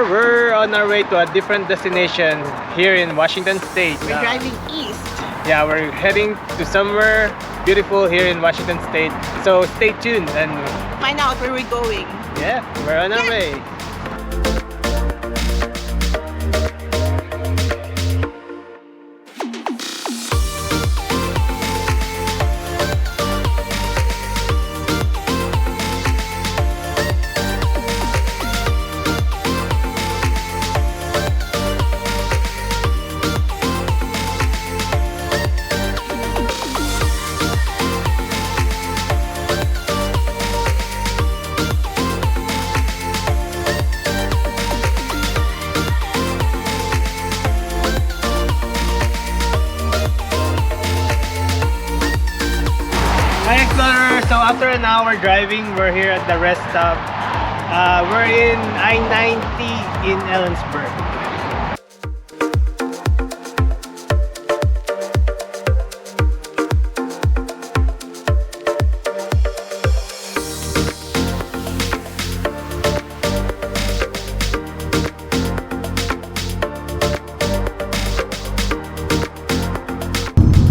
We're on our way to a different destination here in Washington State. We're driving east. Yeah, we're heading to somewhere beautiful here in Washington State. So stay tuned and Find out where we're going. yeah, we're on our way. Hi Explorer! So after an hour driving, we're here at the rest stop. We're in I-90 in Ellensburg.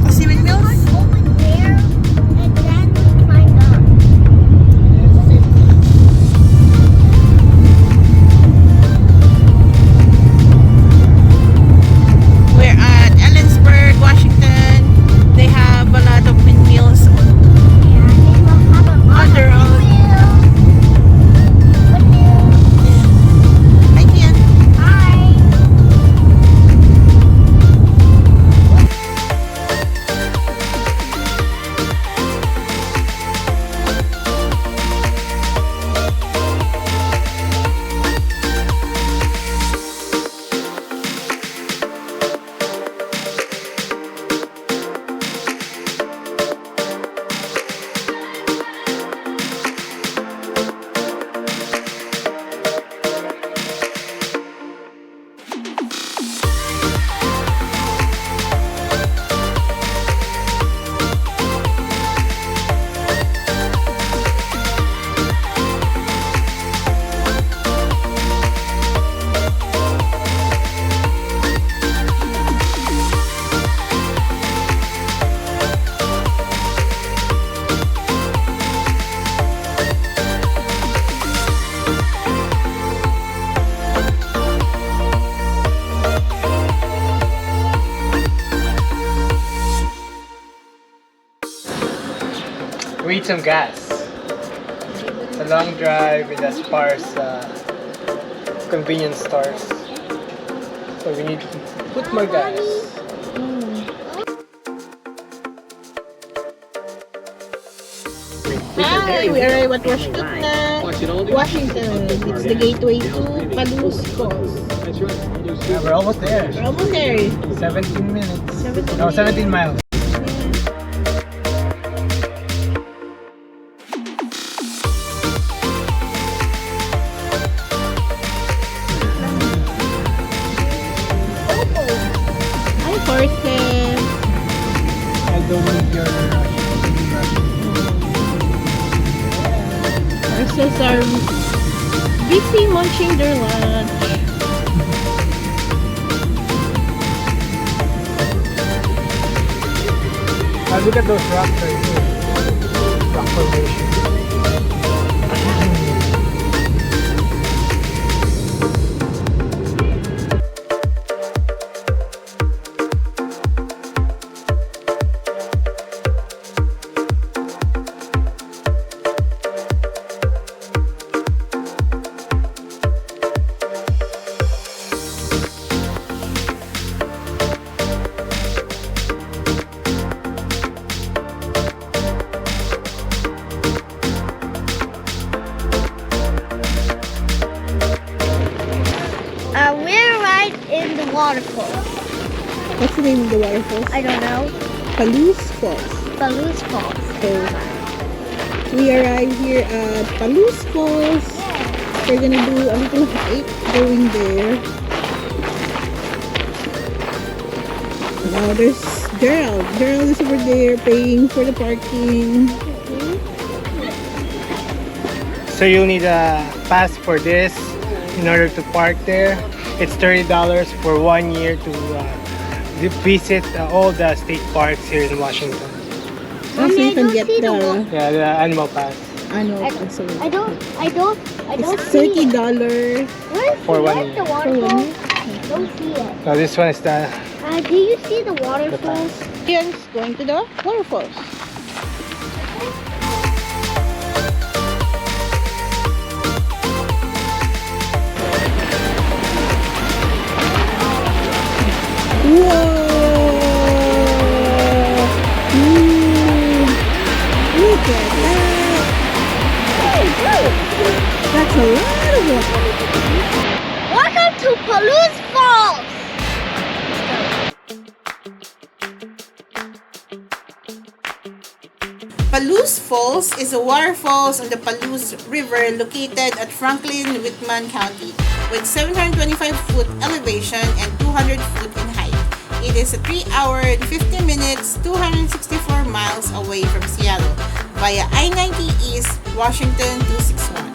See windmills? Over there, and then we climb up. We're at Ellensburg, Washington. They have a lot of windmills Yeah, they will have a lot on the of road. windmills. Windmills. I can. Hi. We need some gas. It's a long drive with a sparse convenience stores. So we need to put more gas. Hi, we arrived at Washington. Washington. It's the gateway to Palouse Falls. Yeah, we're almost there. We're almost there. 17 minutes. 17 No, 17 miles. Hi, horses. I don't need your Horses are busy munching their lunch. look at those rocks right here. Rock formation. We're right in the waterfall. What's the name of the waterfalls? I don't know. Palouse Falls. Palouse Falls. So, we arrived here at Palouse Falls. We're gonna do a little hike going there. Now there's Gerald. Gerald is over there paying for the parking. So you'll need a pass for this. in order to park there. It's $30 for 1 year to visit all the state parks here in Washington. So you can get the Yeah, the animal pass annual pass. I don't It's see it. $30. for 1 Where's year. the waterfall? Don't see it. So this one is the Do you see the waterfalls? Ian's going to the waterfalls. Whoa! Ooh. Look at that! That's a lot of water. Welcome to Palouse Falls. Palouse Falls is a waterfalls on the Palouse River located at Franklin, Whitman County with 725 foot elevation and 200 foot in height. It is a 3 hour and 50 minutes, 264 miles away from Seattle via I-90 East, Washington 261.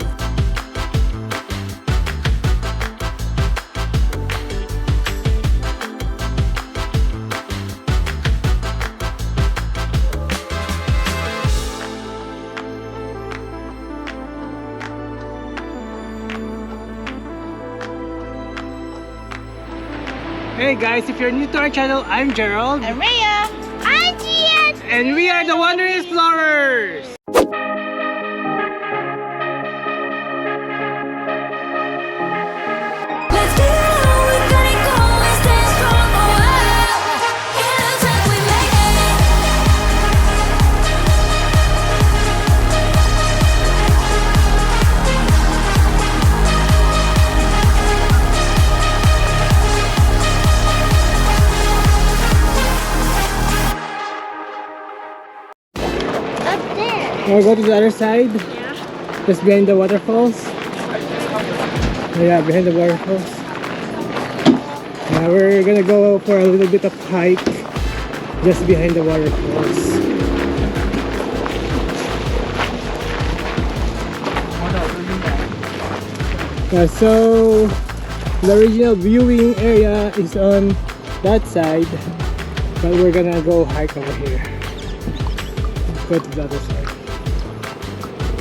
Hey guys, if you're new to our channel, I'm Gerald. I'm Rhea. I'm Gian. And we are the Wandering Explorers! Up there. Wanna go to the other side? Yeah. Just behind the waterfalls? Yeah, behind the waterfalls. We're gonna go for a little bit of hike just behind the waterfalls. So the original viewing area is on that side, but we're gonna go hike over here. Go to the other side,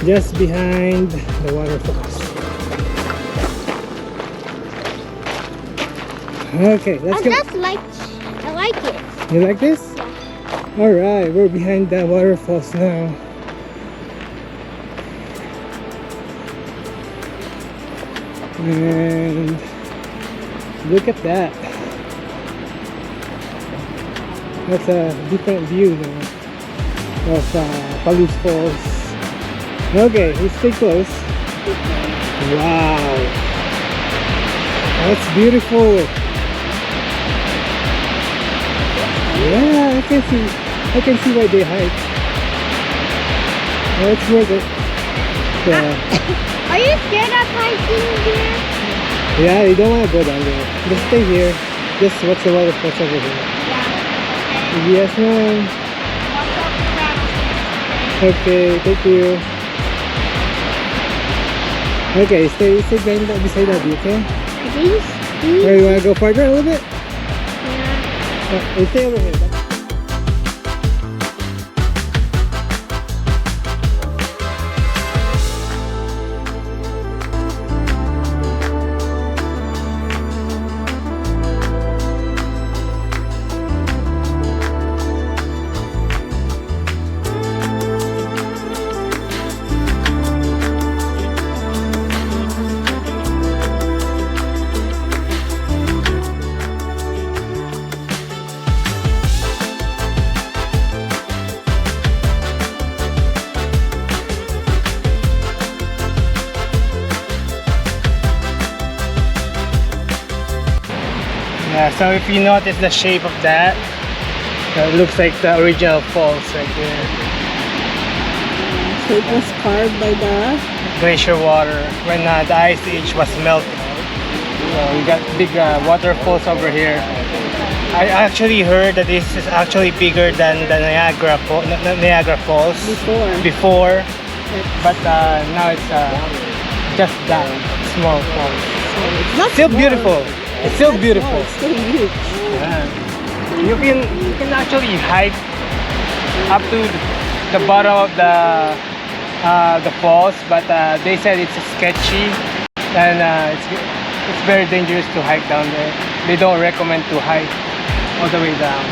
just behind the waterfalls. Okay, let's go. I like it. You like this? All right, we're behind the waterfalls now. And look at that. That's a different view now of Palouse Falls. Okay, let's stay close. Wow, that's beautiful. Yeah, I can see why they hike. That's worth it. Yeah. Are you scared of hiking here? Yeah, you don't want to go down there. Just stay here. Just watch the waterfalls over here. Yeah. Yes, ma'am. Okay, thank you. Okay, stay beside Daddy, okay? These? Or you want to go further a little bit? Yeah. We'll stay over here. Yeah, so if you notice the shape of that, it looks like the original falls right there. So it was carved by the Glacier water when the ice age was melting. So we got big waterfalls over here. I actually heard that this is actually bigger than the Niagara Falls before. but now it's just that small falls. It's not Still small. beautiful. It's still not beautiful. small, it's still huge. Yeah. You can actually hike up to the bottom of the falls, but they said it's sketchy and it's very dangerous to hike down there. They don't recommend to hike all the way down.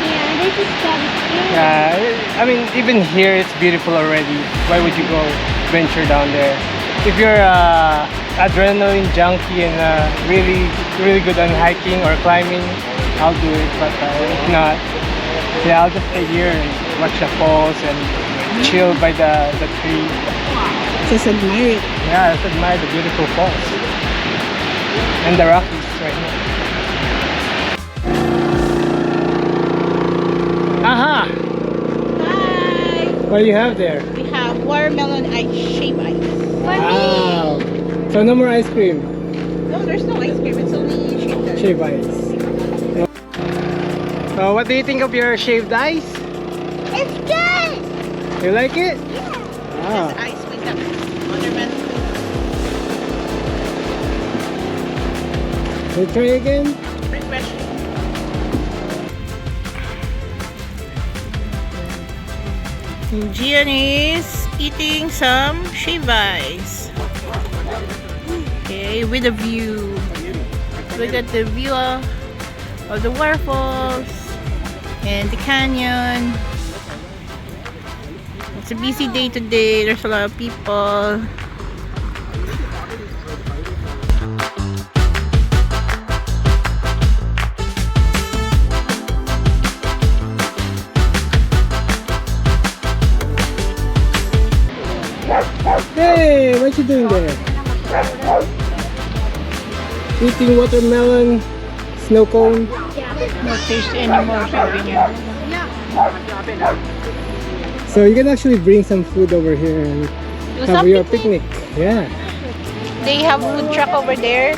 Yeah, this is kind of scary. Yeah, I mean even here it's beautiful already. Why would you go venture down there? If you're adrenaline junkie and really good on hiking or climbing, I'll do it. But if not, yeah, I'll just stay here and watch the falls and chill by the tree. Just admire it. Yeah, just admire the beautiful falls and the Rockies right here. Aha! Hi! What do you have there? We have watermelon ice, shave ice. Wow! So no more ice cream. No, there's no ice cream. It's only shaved ice. Shaved ice. So what do you think of your shaved ice? It's good. You like it? This Ah. ice with the watermelon. We'll try again. Refreshing. Gian is eating some shaved ice. Okay, with a view. Look at the view of the waterfalls and the canyon. It's a busy day today. There's a lot of people. Hey, what you doing there? Eating watermelon snow cone. No taste anymore. So you can actually bring some food over here and have your picnic. Yeah. They have food truck over there.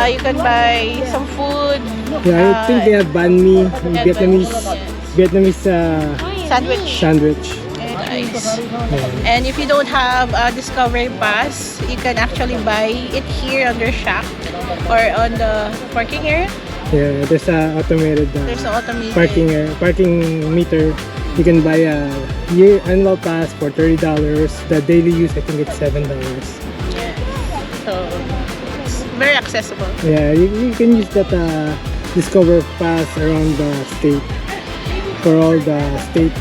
You can buy some food. Yeah, I think they have banh mi, Vietnamese Sandwich. sandwich. And ice. Yeah. And if you don't have a Discovery Pass, you can actually buy it here on their shack or on the parking area. Yeah, there's a automated There's an automated parking meter. You can buy a year annual pass for $30. The daily use, I think it's $7. So it's very accessible. Yeah, you can use that Discover Pass around the state for all the state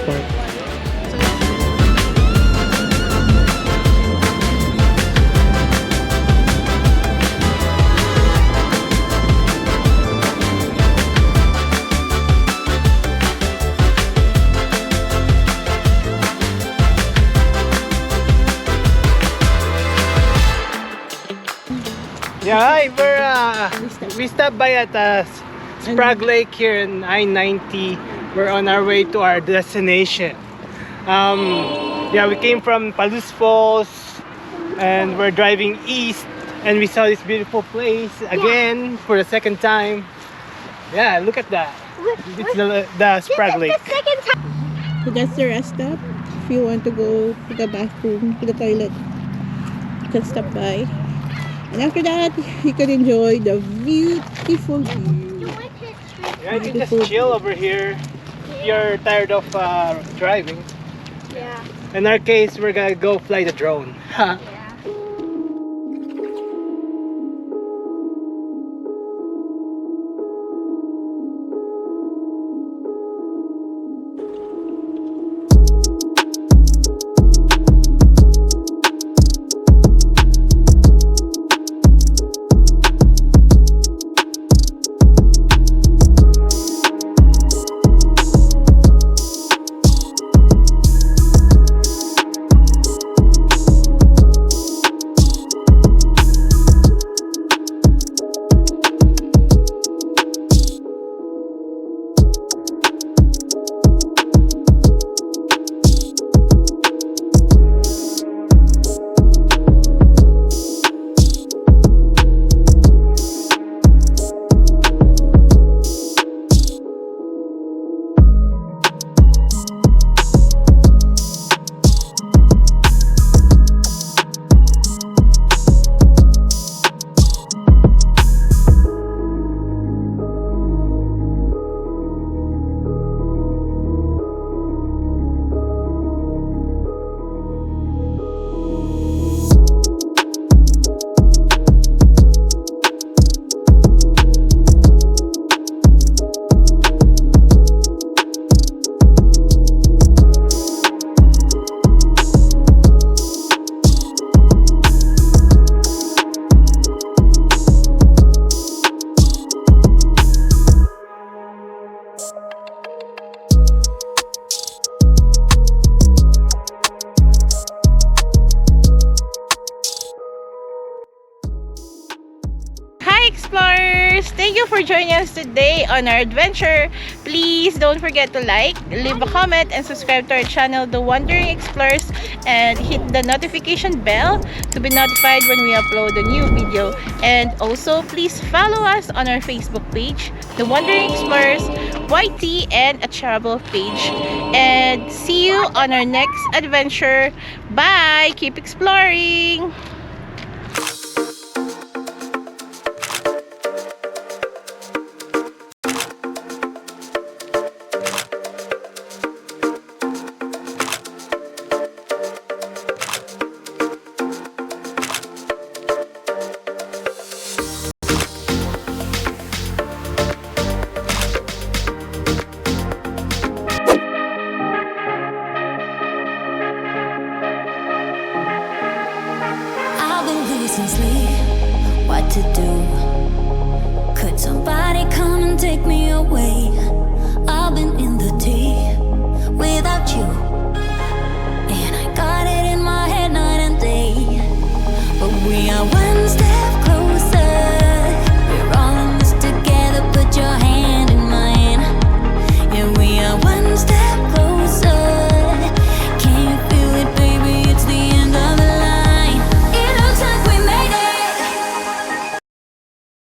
park. Yeah, we stopped by at Sprague Lake here in I-90. We're on our way to our destination. Yeah, we came from Palouse Falls and we're driving east and we saw this beautiful place again for the second time. Yeah, look at that. It's the Sprague Lake. The second time. So that's the rest stop. If you want to go to the bathroom, to the toilet, you can stop by. And after that, you can enjoy the beautiful view. Yeah, you can just chill over here if you're tired of driving. Yeah. In our case, we're gonna go fly the drone. Explorers! Thank you for joining us today on our adventure. Please don't forget to like, leave a comment, and subscribe to our channel, The Wandering Explorers, and hit the notification bell to be notified when we upload a new video. And also, please follow us on our Facebook page, The Wandering Explorers, YT, and a travel page. And see you on our next adventure. Bye! Keep exploring!